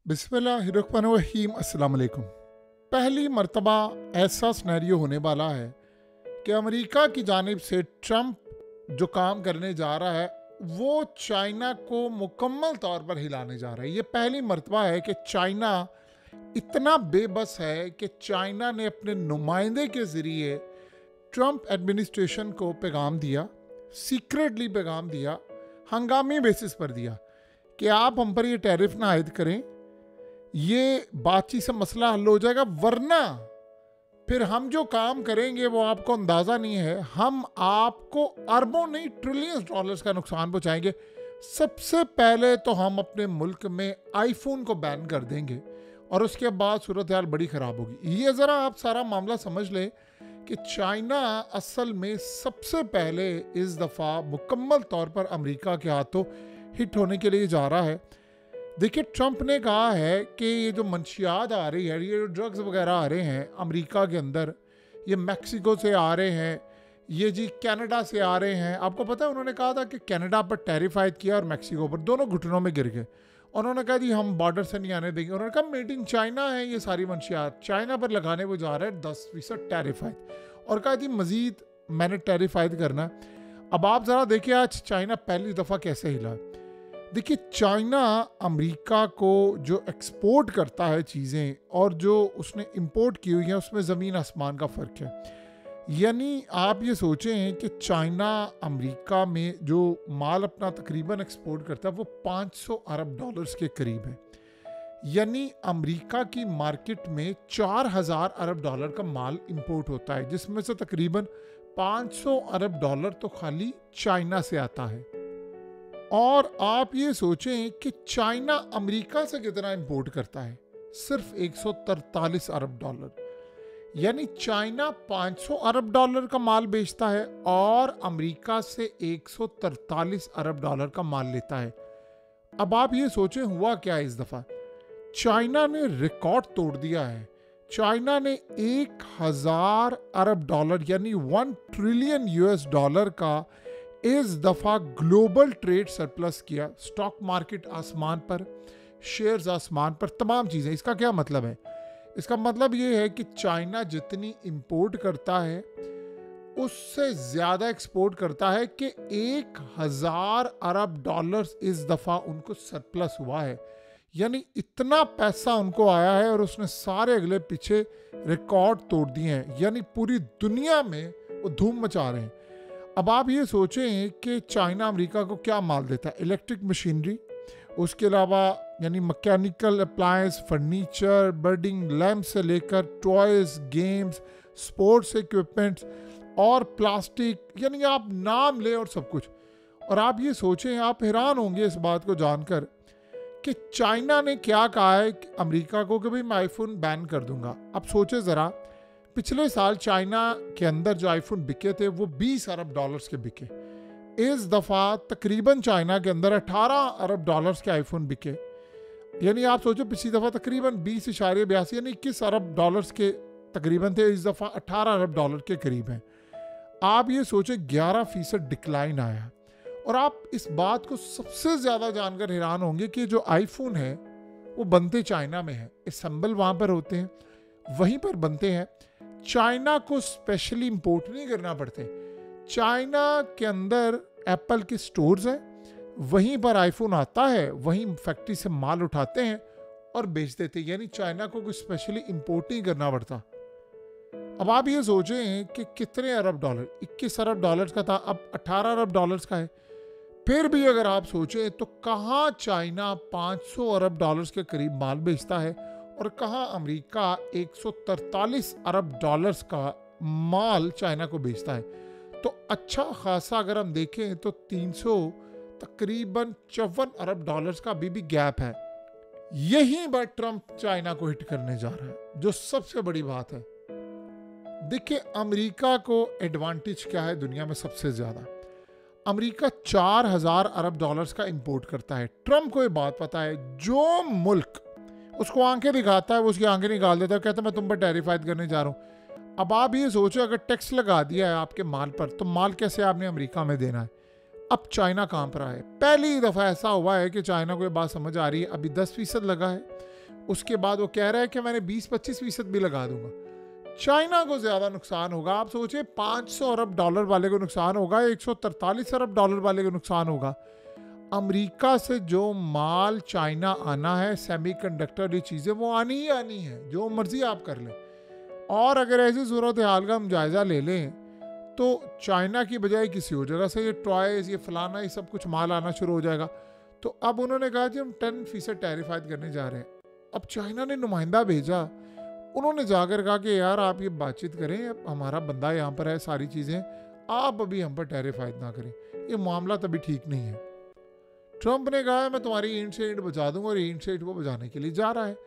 बिस्मिल्लाहिर्रहमानिर्रहीम। अस्सलाम वालेकुम। पहली मर्तबा ऐसा सिनेरियो होने वाला है कि अमेरिका की जानिब से ट्रंप जो काम करने जा रहा है वो चाइना को मुकम्मल तौर पर हिलाने जा रहा है। ये पहली मर्तबा है कि चाइना इतना बेबस है कि चाइना ने अपने नुमाइंदे के ज़रिए ट्रंप एडमिनिस्ट्रेशन को पैगाम दिया, सीक्रेटली पैगाम दिया, हंगामी बेसिस पर दिया कि आप हम पर ये टैरिफ ना आयद करें, ये बातचीत से मसला हल हो जाएगा, वरना फिर हम जो काम करेंगे वो आपको अंदाज़ा नहीं है, हम आपको अरबों नहीं ट्रिलियंस डॉलर्स का नुकसान पहुंचाएंगे। सबसे पहले तो हम अपने मुल्क में आईफोन को बैन कर देंगे और उसके बाद सूरत हाल बड़ी ख़राब होगी। ये ज़रा आप सारा मामला समझ लें कि चाइना असल में सबसे पहले इस दफ़ा मुकम्मल तौर पर अमेरिका के हाथों हिट होने के लिए जा रहा है। देखिए, ट्रंप ने कहा है कि ये जो मंशियात आ रही है, ये जो ड्रग्स वगैरह आ रहे हैं अमेरिका के अंदर, ये मैक्सिको से आ रहे हैं, ये जी कनाडा से आ रहे हैं। आपको पता है उन्होंने कहा था कि कनाडा पर टैरिफ आयद किया और मैक्सिको पर, दोनों घुटनों में गिर गए। उन्होंने कहा जी हम बॉर्डर से नहीं आने देंगे। उन्होंने कहा मेड इन चाइना है ये सारी मंशियात, चाइना पर लगाने वो जा रहे हैं 10% टैरिफ आयद, और कहा जी मज़ीद मैंने टैरिफ आयद करना। अब आप ज़रा देखिए आज चाइना पहली दफ़ा कैसे हिला। देखिए, चाइना अमेरिका को जो एक्सपोर्ट करता है चीज़ें और जो उसने इंपोर्ट की हुई हैं उसमें ज़मीन आसमान का फ़र्क है। यानी आप ये सोचें कि चाइना अमेरिका में जो माल अपना तकरीबन एक्सपोर्ट करता है वो 500 अरब डॉलर्स के करीब है। यानी अमेरिका की मार्केट में 4000 अरब डॉलर का माल इंपोर्ट होता है, जिसमें से तकरीबन 500 अरब डॉलर तो खाली चाइना से आता है। और आप ये सोचें कि चाइना अमेरिका से कितना इंपोर्ट करता है, सिर्फ 143 अरब डॉलर। यानी चाइना 500 अरब डॉलर का माल बेचता है और अमेरिका से 143 अरब डॉलर का माल लेता है। अब आप ये सोचें हुआ क्या इस दफ़ा, चाइना ने रिकॉर्ड तोड़ दिया है। चाइना ने 1000 अरब डॉलर यानी 1 ट्रिलियन यूएस डॉलर का इस दफ़ा ग्लोबल ट्रेड सरप्लस किया। स्टॉक मार्केट आसमान पर, शेयर्स आसमान पर, तमाम चीज़ें। इसका क्या मतलब है? इसका मतलब ये है कि चाइना जितनी इंपोर्ट करता है उससे ज़्यादा एक्सपोर्ट करता है कि 1000 अरब डॉलर्स इस दफ़ा उनको सरप्लस हुआ है। यानी इतना पैसा उनको आया है और उसने सारे अगले पीछे रिकॉर्ड तोड़ दिए हैं। यानी पूरी दुनिया में वो धूम मचा रहे हैं। अब आप ये सोचें कि चाइना अमेरिका को क्या माल देता है, इलेक्ट्रिक मशीनरी, उसके अलावा यानी मैकेनिकल अप्लायंस, फर्नीचर, बर्डिंग लैम्प से लेकर टॉयज़, गेम्स, स्पोर्ट्स इक्विपमेंट्स और प्लास्टिक, यानी आप नाम ले और सब कुछ। और आप ये सोचें, आप हैरान होंगे इस बात को जानकर कि चाइना ने क्या कहा है कि अमेरिका को कि भाई मैं आईफोन बैन कर दूंगा। अब सोचे ज़रा, पिछले साल चाइना के अंदर जो आईफोन बिके थे वो 20 अरब डॉलर्स के बिके। इस दफ़ा तकरीबन चाइना के अंदर 18 अरब डॉलर्स के आईफोन बिके। यानी आप सोचो पिछली दफ़ा तकरीबन 20.82 यानी 21 अरब डॉलर्स के तकरीबन थे, इस दफ़ा 18 अरब डॉलर के करीब हैं। आप ये सोचें 11% डिक्लाइन आया। और आप इस बात को सबसे ज़्यादा जानकर हैरान होंगे कि जो आईफोन है वो बनते चाइना में है, असेंबल वहाँ पर होते हैं, वहीं पर बनते हैं। चाइना को स्पेशली इंपोर्ट नहीं करना पड़ते। चाइना के अंदर एप्पल के स्टोर्स हैं, वहीं पर आईफोन आता है, वहीं फैक्ट्री से माल उठाते हैं और बेच देते हैं। यानी चाइना को कुछ स्पेशली इंपोर्ट नहीं करना पड़ता। अब आप ये सोचें कि कितने अरब डॉलर, 21 अरब डॉलर्स का था, अब 18 अरब डॉलर्स का है। फिर भी अगर आप सोचें तो कहाँ चाइना 500 अरब डॉलर्स के करीब माल बेचता है और कहाँ अमेरिका 143 अरब डॉलर्स का माल चाइना को बेचता है। तो अच्छा खासा अगर हम देखें तो 300 तकरीबन 54 अरब डॉलर्स का अभी भी गैप है। यहीं पर ट्रंप चाइना को हिट करने जा रहा है, जो सबसे बड़ी बात है। देखिए, अमेरिका को एडवांटेज क्या है दुनिया में सबसे ज़्यादा। अमेरिका 4000 अरब डॉलर्स का इंपोर्ट करता है। ट्रंप को ये बात पता है, जो मुल्क उसको आंखें दिखाता है वो उसकी आंखें निकाल देता है, कहता है मैं तुम पर टैरिफ आयद करने जा रहा हूँ। अब आप ये सोचो, अगर टैक्स लगा दिया है आपके माल पर तो माल कैसे आपने अमेरिका में देना है। अब चाइना कहाँ पर आए। पहली दफ़ा ऐसा हुआ है कि चाइना को ये बात समझ आ रही है, अभी 10% लगा है, उसके बाद वो कह रहा है कि मैंने 20-25% भी लगा दूंगा। चाइना को ज्यादा नुकसान होगा। आप सोचिए, 500 अरब डॉलर वाले को नुकसान होगा, 143 अरब डॉलर वाले को नुकसान होगा। अमेरिका से जो माल चाइना आना है, सेमीकंडक्टर, ये चीज़ें वो आनी ही आनी है, जो मर्जी आप कर लें। और अगर ऐसी सूरत हाल का हम जायज़ा ले लें तो चाइना की बजाय किसी और जगह से ये टॉयज़, ये फलाना, ये सब कुछ माल आना शुरू हो जाएगा। तो अब उन्होंने कहा कि हम 10% टैरिफाइड करने जा रहे हैं। अब चाइना ने नुमाइंदा भेजा, उन्होंने जाकर कहा कि यार आप ये बातचीत करें, अब हमारा बंदा यहाँ पर है, सारी चीज़ें, आप अभी हम पर टैरिफाइड ना करें, ये मामला तभी ठीक नहीं है। ट्रंप ने कहा है मैं तुम्हारी ईंट से ईंट बजा दूंगा, और ईंट से ईंट को बजाने के लिए जा रहा है।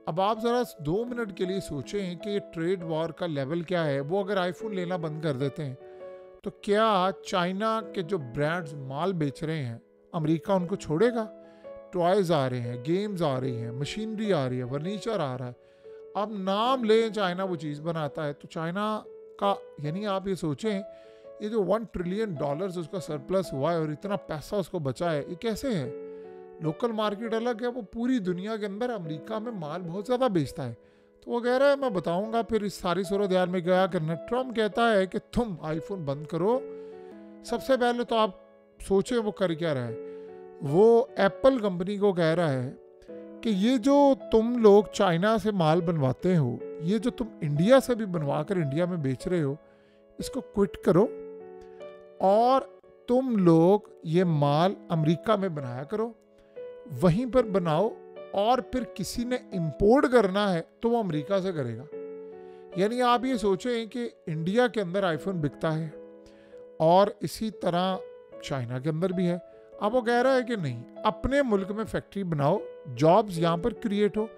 अब आप ज़रा 2 मिनट के लिए सोचें कि ये ट्रेड वॉर का लेवल क्या है। वो अगर आईफोन लेना बंद कर देते हैं तो क्या चाइना के जो ब्रांड्स माल बेच रहे हैं अमेरिका उनको छोड़ेगा? टॉयज़ आ रहे हैं, गेम्स आ रही हैं, मशीनरी आ रही है, फर्नीचर आ रहा है। अब नाम लें चाइना वो चीज़ बनाता है, तो चाइना का, यानी आप ये सोचें, ये जो $1 ट्रिलियन उसका सरप्लस हुआ है और इतना पैसा उसको बचा है, ये कैसे है? लोकल मार्केट अलग है, वो पूरी दुनिया के अंदर अमेरिका में माल बहुत ज़्यादा बेचता है। तो वो कह रहा है मैं बताऊंगा फिर इस सारी सूरत हाल में क्या करना। ट्रम्प कहता है कि तुम आईफोन बंद करो। सबसे पहले तो आप सोचे वो कर क्या रहा है। वो एप्पल कंपनी को कह रहा है कि ये जो तुम लोग चाइना से माल बनवाते हो, ये जो तुम इंडिया से भी बनवा कर इंडिया में बेच रहे हो, इसको क्विट करो और तुम लोग ये माल अमेरिका में बनाया करो, वहीं पर बनाओ, और फिर किसी ने इंपोर्ट करना है तो वो अमेरिका से करेगा। यानी आप ये सोचें कि इंडिया के अंदर आईफोन बिकता है और इसी तरह चाइना के अंदर भी है। अब वो कह रहा है कि नहीं, अपने मुल्क में फैक्ट्री बनाओ, जॉब्स यहाँ पर क्रिएट हो।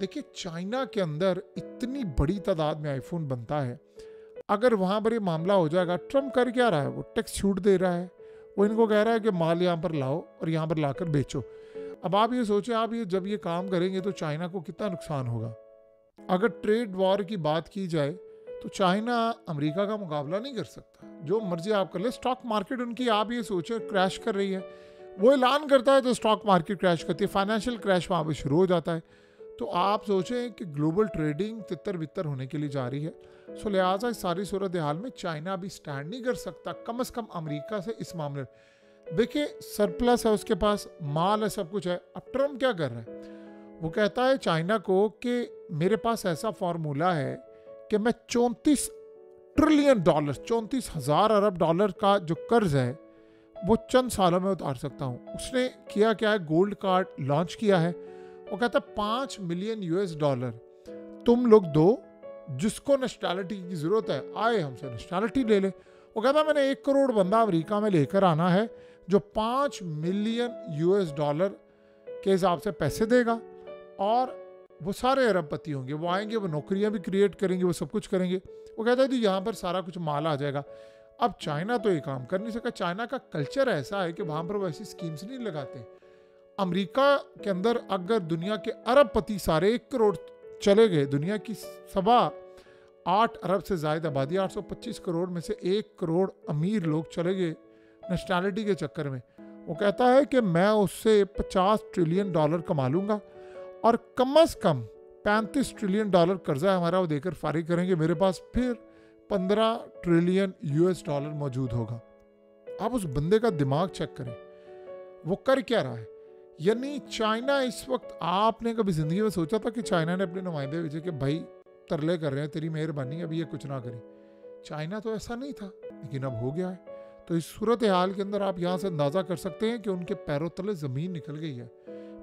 देखिए, चाइना के अंदर इतनी बड़ी तादाद में आईफोन बनता है, अगर वहाँ पर ये मामला हो जाएगा, ट्रम्प कर क्या रहा है, वो टैक्स छूट दे रहा है। वो इनको कह रहा है कि माल यहाँ पर लाओ और यहाँ पर लाकर बेचो। अब आप ये सोचें, आप ये जब ये काम करेंगे तो चाइना को कितना नुकसान होगा। अगर ट्रेड वॉर की बात की जाए तो चाइना अमेरिका का मुकाबला नहीं कर सकता, जो मर्जी आप कर ले। स्टॉक मार्केट उनकी, आप ये सोचें, क्रैश कर रही है। वो ऐलान करता है तो स्टॉक मार्केट क्रैश करती है, फाइनेंशियल क्रैश वहाँ पर शुरू हो जाता है। तो आप सोचें कि ग्लोबल ट्रेडिंग तितर बितर होने के लिए जा रही है। सो लिहाजा इस सारी सूरत हाल में चाइना अभी स्टैंड नहीं कर सकता, कम से कम अमेरिका से इस मामले। देखिए, सरप्लस है उसके पास, माल है, सब कुछ है। अब ट्रम्प क्या कर रहा है, वो कहता है चाइना को कि मेरे पास ऐसा फार्मूला है कि मैं 34 ट्रिलियन डॉलर, 34,000 अरब डॉलर का जो कर्ज है वो चंद सालों में उतार सकता हूँ। उसने किया क्या है, गोल्ड कार्ड लॉन्च किया है। वो कहता है $5 मिलियन तुम लोग दो, जिसको नेशनैलिटी की ज़रूरत है आए हमसे नेशनैलिटी ले ले। वो कहता है मैंने 1 करोड़ बंदा अमेरिका में लेकर आना है जो $5 मिलियन के हिसाब से पैसे देगा, और वो सारे अरबपति होंगे, वो आएंगे, वो नौकरियां भी क्रिएट करेंगे, वो सब कुछ करेंगे। वो कहता है जी यहाँ पर सारा कुछ माल आ जाएगा। अब चाइना तो ये काम कर नहीं सका। चाइना का कल्चर ऐसा है कि वहाँ पर वैसी स्कीम्स नहीं लगाते। अमेरिका के अंदर अगर दुनिया के अरबपति सारे 1 करोड़ चले गए, दुनिया की 8 अरब से ज़्यादा आबादी, 825 करोड़ में से 1 करोड़ अमीर लोग चले गए नेशनैलिटी के चक्कर में। वो कहता है कि मैं उससे $50 ट्रिलियन कमा लूँगा, और कम से कम $35 ट्रिलियन कर्जा है हमारा, वो देकर फारिग करेंगे। मेरे पास फिर $15 ट्रिलियन मौजूद होगा। आप उस बंदे का दिमाग चेक करें, वो कर क्या रहा है। यानी चाइना इस वक्त, आपने कभी ज़िंदगी में सोचा था कि चाइना ने अपने नुमाइंदे भेजे कि भाई तरले कर रहे हैं, तेरी मेहरबानी, अभी ये कुछ ना करें। चाइना तो ऐसा नहीं था, लेकिन अब हो गया है। तो इस सूरत हाल के अंदर आप यहाँ से अंदाज़ा कर सकते हैं कि उनके पैरों तले ज़मीन निकल गई है।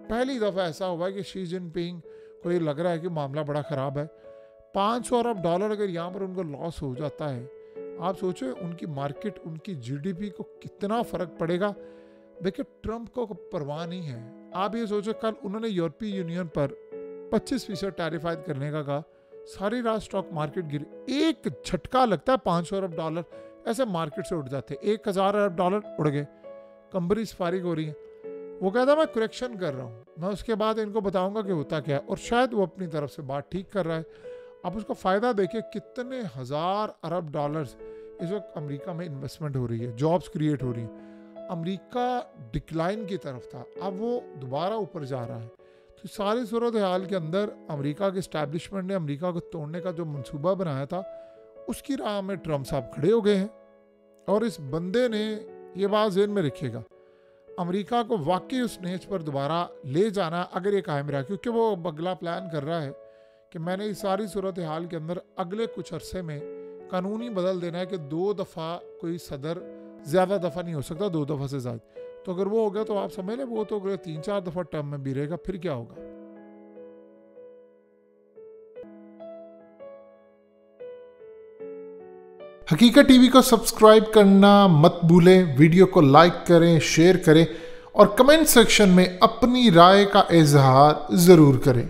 पहली दफ़ा ऐसा हुआ है कि शी जिनपिंग को ये लग रहा है कि मामला बड़ा ख़राब है। 500 अरब डॉलर अगर यहाँ पर उनको लॉस हो जाता है, आप सोचो उनकी मार्केट, उनकी GDP को कितना फ़र्क पड़ेगा। देखिए, ट्रंप को परवाह नहीं है। आप ये सोचो, कल उन्होंने यूरोपीय यूनियन पर 25% टैरिफाइड करने का कहा, सारी रात स्टॉक मार्केट गिरी। एक झटका लगता है $500 अरब, ऐसे मार्केट से उड़ जाते। 1000 अरब डॉलर उड़ गए, कंपनीज फारिग हो रही हैं। वो कहता मैं करेक्शन कर रहा हूँ, मैं उसके बाद इनको बताऊंगा कि होता क्या है, और शायद वो अपनी तरफ से बात ठीक कर रहा है। आप उसका फ़ायदा देखिए, कितने $1000 अरब इस वक्त अमेरिका में इन्वेस्टमेंट हो रही है, जॉब्स क्रिएट हो रही हैं। अमेरिका डिक्लाइन की तरफ था, अब वो दोबारा ऊपर जा रहा है। तो तो सारी सूरत हाल के अंदर अमेरिका के इस्टेब्लिशमेंट ने अमेरिका को तोड़ने का जो मंसूबा बनाया था उसकी राह में ट्रम्प साहब खड़े हो गए हैं। और इस बंदे ने ये बात ज़हन में रखिएगा, अमेरिका को वाकई उस नेच पर दोबारा ले जाना अगर ये कायम रहा, क्योंकि वो अगला प्लान कर रहा है कि मैंने इस सारी सूरत हाल के अंदर अगले कुछ अरसे में कानूनी बदल देना है कि 2 दफ़ा कोई सदर ज़्यादा दफ़ा नहीं हो सकता, 2 दफ़ा से ज़्यादा। तो अगर वो हो गया तो आप समझ लें वो तो अगर 3-4 दफ़ा टर्म में भी रहेगा, फिर क्या होगा। हकीकत टीवी को सब्सक्राइब करना मत भूलें, वीडियो को लाइक करें, शेयर करें और कमेंट सेक्शन में अपनी राय का इजहार ज़रूर करें।